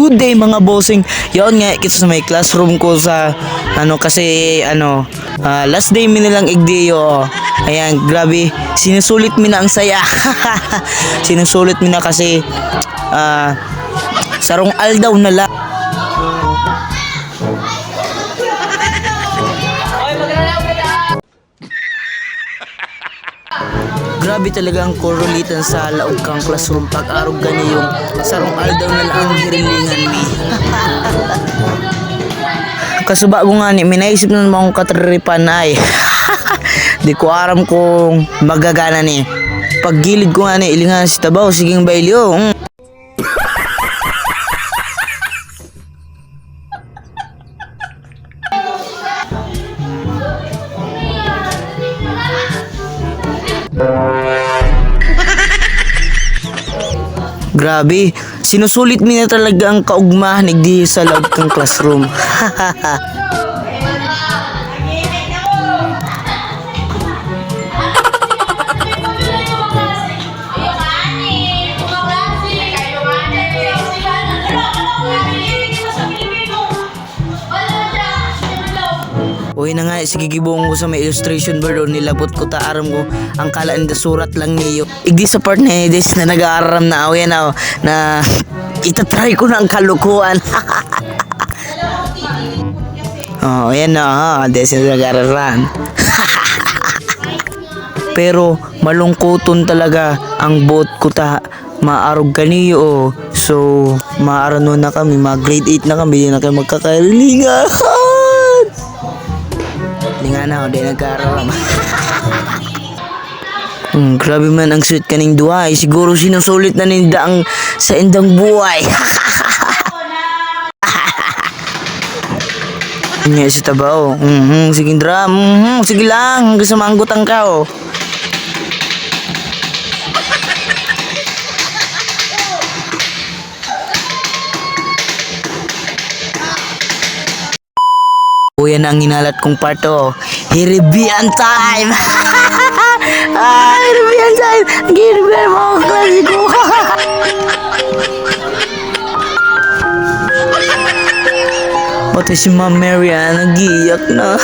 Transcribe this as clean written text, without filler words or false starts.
good day mga bossing. Yon nga kita sa may classroom ko sa kasi last day mi nilang igdiyo. Ayan, grabe. Sinusulit mi na ang saya. Sinusulit mi na kasi sarong aldaw na la. Grabe talaga ang korolitan sa laog kang classroom pag arog gani yung sarong aldaw na lang ang hirilingan mi. Kasuba ko nga ni, minaisip na naman akong katriripan ay. Di ko aram kung magagana ni. Pag gilid ko nga ni, ilingan si Tabaw, siging bailyo. Grabe, sinusulit mi na talaga ang kaugmahan igdi sa loob kang classroom. Uy na nga, sige gibong ko sa may illustration board o nilabot ko taaram ko ang kalaan da surat lang niyo. Igdi sa part na this na nag-aaram na aw yan na itatry ko na ang kalukuan. Oh, yan na this na nag-aaram. Pero malungkuton talaga ang bot ko ta maarog kaniyo. So maarano na kami, grade 8 na kami, di na kayo magkakarilingan. Nga na, di nagkararam. Grabe man ang sweet kaning duhay. Siguro sinusulit na ninda ang sa indang buhay. Nga si Tabaw. Sige drum. Sige lang. Hanggang sa maanggutang ka oh. O yan ang hinalat kong parto. Hiribian time! Hiribian time! Hiribian mo ang klase ko! Pati si Ma'am Marian, nag-iiyak na.